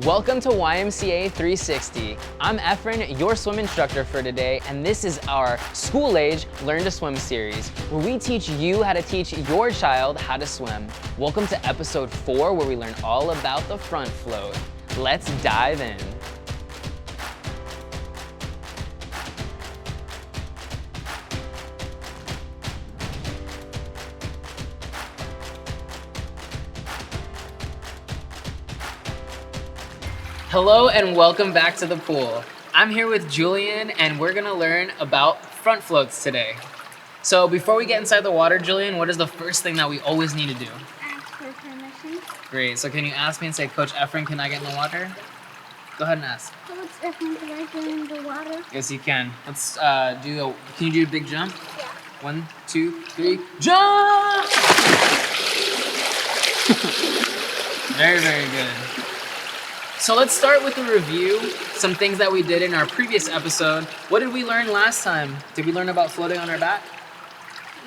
Welcome to YMCA 360. I'm Efren, your swim instructor for today, and this is our School Age Learn to Swim series, where we teach you how to teach your child how to swim. Welcome to episode 4, where we learn all about the front float. Let's dive in. Hello and welcome back to the pool. I'm here with Julian and we're gonna learn about front floats today. So before we get inside the water, Julian, what is the first thing that we always need to do? Ask for permission. Great, so can you ask me and say, Coach Efren, can I get in the water? Go ahead and ask. Coach Efren, can I get in the water? Yes, you can. Let's can you do a big jump? Yeah. 1, 2, 3, jump! Very, very good. So let's start with a review, some things that we did in our previous episode. What did we learn last time? Did we learn about floating on our back?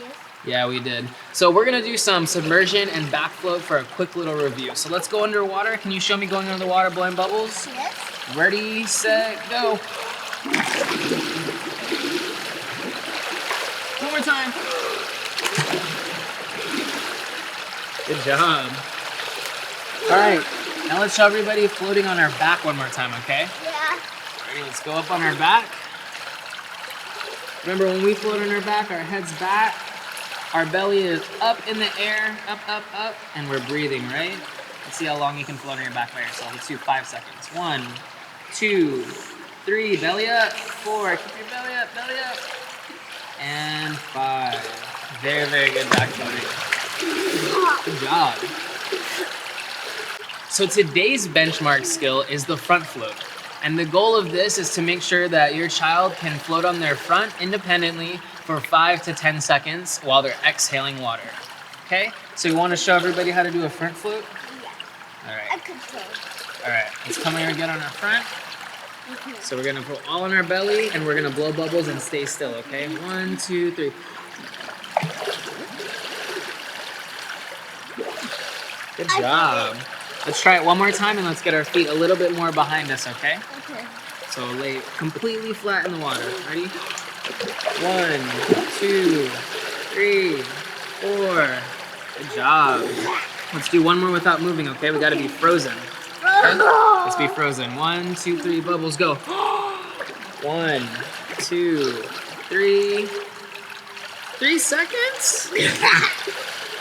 Yes. Yeah, we did. So we're gonna do some submersion and back float for a quick little review. So let's go underwater. Can you show me going under the water blowing bubbles? Yes. Ready, set, go. One more time. Good job. All right. Now let's show everybody floating on our back one more time, okay? Yeah. Ready, let's go up on our back. Remember when we float on our back, our head's back, our belly is up in the air, up, up, up, and we're breathing, right? Let's see how long you can float on your back by yourself. Let's do 5 seconds. 1, 2, 3, belly up. 4, keep your belly up, and 5. Very, very good back floating. Good job. So today's benchmark skill is the front float. And the goal of this is to make sure that your child can float on their front independently for 5 to 10 seconds while they're exhaling water. Okay? So you want to show everybody how to do a front float? Yeah. All I right. could say. All right. Let's come here and get on our front. Okay. So we're going to put all on our belly and we're going to blow bubbles and stay still, okay? 1, 2, 3. Good job. Let's try it one more time and let's get our feet a little bit more behind us, okay? Okay. So lay completely flat in the water. Ready? 1, 2, 3, 4. Good job. Let's do one more without moving, okay? We gotta be frozen. Okay? Let's be frozen. 1, 2, 3, bubbles, go. 1, 2, 3. 3 seconds?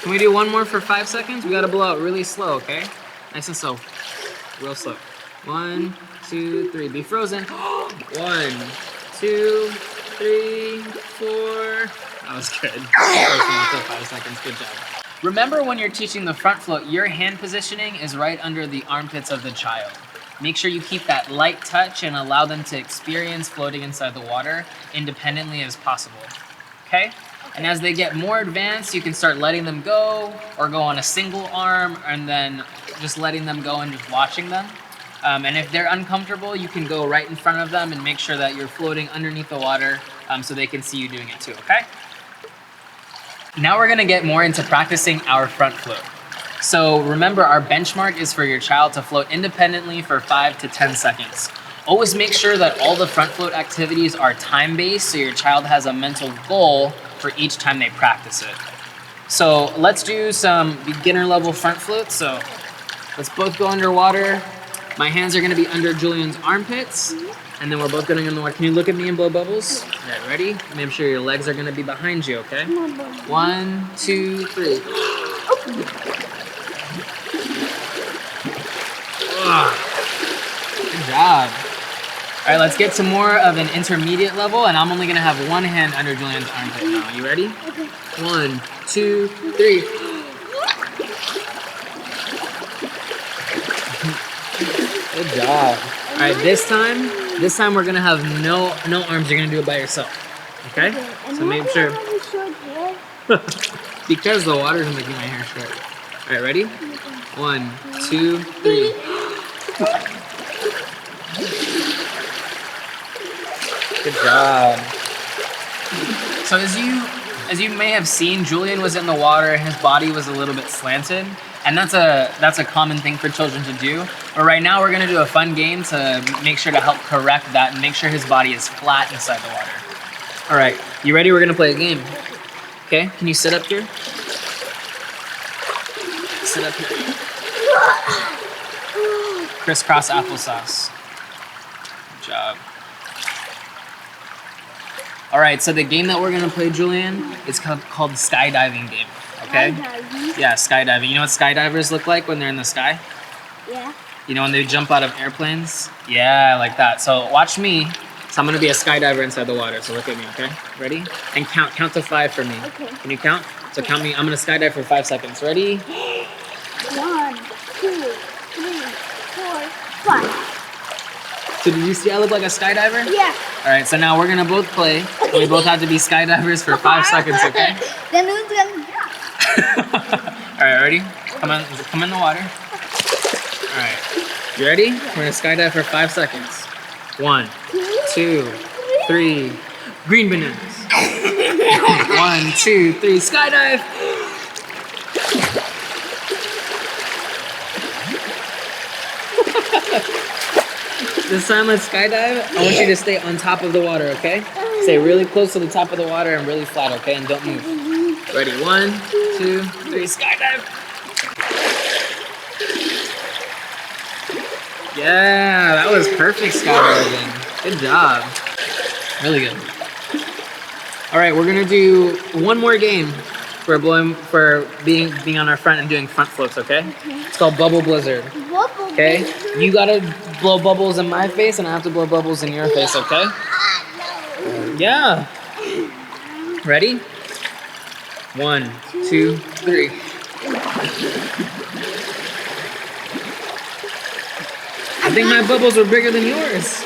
Can we do one more for 5 seconds? We gotta blow it really slow, okay? Nice and slow. Real slow. 1, 2, 3. Be frozen. 1, 2, 3, 4. That was good. For 5 seconds. Good job. Remember when you're teaching the front float, your hand positioning is right under the armpits of the child. Make sure you keep that light touch and allow them to experience floating inside the water independently as possible. Okay? And as they get more advanced, you can start letting them go or go on a single arm and then just letting them go and just watching them. And if they're uncomfortable, you can go right in front of them and make sure that you're floating underneath the water so they can see you doing it too, okay? Now we're gonna get more into practicing our front float. So remember, our benchmark is for your child to float independently for 5 to 10 seconds. Always make sure that all the front float activities are time-based so your child has a mental goal for each time they practice it. So let's do some beginner level front floats. So let's both go underwater. My hands are gonna be under Julian's armpits, and then we're both going in the water. Can you look at me and blow bubbles? All right, ready? Make sure your legs are gonna be behind you, okay? 1, 2, 3. Good job. All right, let's get to more of an intermediate level, and I'm only gonna have one hand under Julian's armpit now. You ready? Okay. 1, 2, 3. Good job. All right, this time we're gonna have no arms. You're gonna do it by yourself. Okay? And So make sure, short hair. because the water's making my hair short. All right, ready? 1, 2, 3. Good job. So as you may have seen, Julian was in the water, his body was a little bit slanted, and that's a common thing for children to do. But right now we're gonna do a fun game to make sure to help correct that and make sure his body is flat inside the water. All right, you ready? We're gonna play a game. Okay, can you sit up here? Sit up here. Crisscross applesauce. Good job. All right, so the game that we're gonna play, Julian, is called Skydiving Game, okay? Skydiving? Yeah, skydiving. You know what skydivers look like when they're in the sky? Yeah. You know when they jump out of airplanes? Yeah, like that. So watch me. So I'm gonna be a skydiver inside the water, so look at me, okay? Ready? And count to 5 for me. Okay. Can you count? So count me, I'm gonna skydive for 5 seconds. Ready? 1, 2, 3, 4, 5. So did you see I look like a skydiver? Yeah. All right, so now we're gonna both play. And we both have to be skydivers for 5 seconds, okay? Then who's gonna All right, ready? Come in the water. All right, you ready? We're gonna skydive for 5 seconds. 1, 2, 3. Green bananas. 1, 2, 3. Skydive. This time let's skydive. I want you to stay on top of the water, okay? Stay really close to the top of the water and really flat, okay? And don't move. Ready? 1, 2, 3. Skydive. Yeah, that was perfect skydiving. Good job. Really good. All right, we're gonna do one more game for being on our front and doing front flips, okay? It's called Bubble Blizzard. Bubble Okay? Blizzard? You gotta blow bubbles in my face and I have to blow bubbles in your face, okay? No. Yeah. Ready? 1, 2, 3. I think my bubbles were bigger than yours.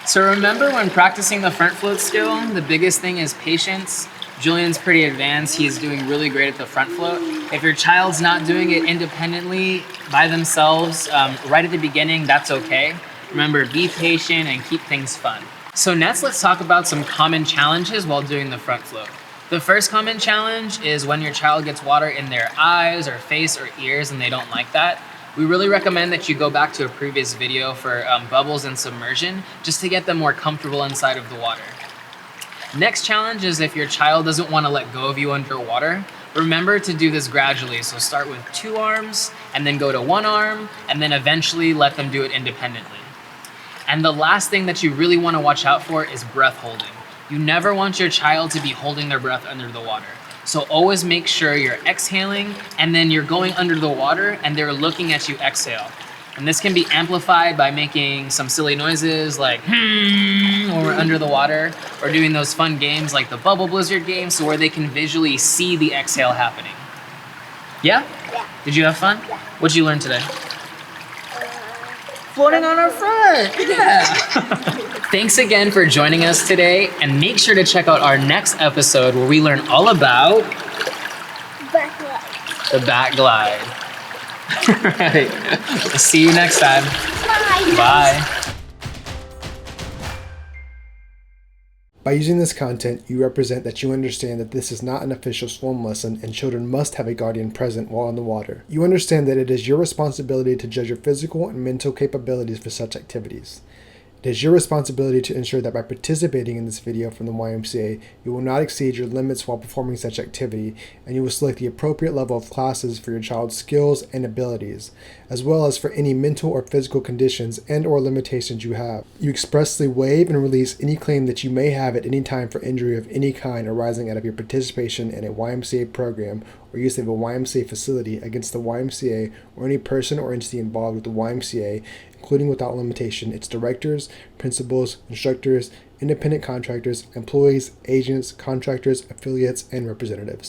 So remember when practicing the front float skill, the biggest thing is patience. Julian's pretty advanced. He's doing really great at the front float. If your child's not doing it independently by themselves right at the beginning, that's okay. Remember, be patient and keep things fun. So next, let's talk about some common challenges while doing the front float. The first common challenge is when your child gets water in their eyes or face or ears and they don't like that. We really recommend that you go back to a previous video for bubbles and submersion just to get them more comfortable inside of the water. Next challenge is if your child doesn't want to let go of you underwater, remember to do this gradually. So start with 2 arms and then go to 1 arm and then eventually let them do it independently. And the last thing that you really want to watch out for is breath holding. You never want your child to be holding their breath under the water. So always make sure you're exhaling and then you're going under the water and they're looking at you exhale. And this can be amplified by making some silly noises like when we're under the water, or doing those fun games like the Bubble Blizzard game, so where they can visually see the exhale happening. Yeah? Yeah. Did you have fun? Yeah. What'd you learn today? Floating on our front. Yeah. Thanks again for joining us today, and make sure to check out our next episode where we learn all about Backlight. the back glide. All right. We'll see you next time. Bye. Bye. By using this content, you represent that you understand that this is not an official swim lesson and children must have a guardian present while in the water. You understand that it is your responsibility to judge your physical and mental capabilities for such activities. It is your responsibility to ensure that by participating in this video from the YMCA, you will not exceed your limits while performing such activity, and you will select the appropriate level of classes for your child's skills and abilities, as well as for any mental or physical conditions and or limitations you have. You expressly waive and release any claim that you may have at any time for injury of any kind arising out of your participation in a YMCA program or use of a YMCA facility against the YMCA or any person or entity involved with the YMCA, including without limitation its directors, principals, instructors, independent contractors, employees, agents, contractors, affiliates, and representatives.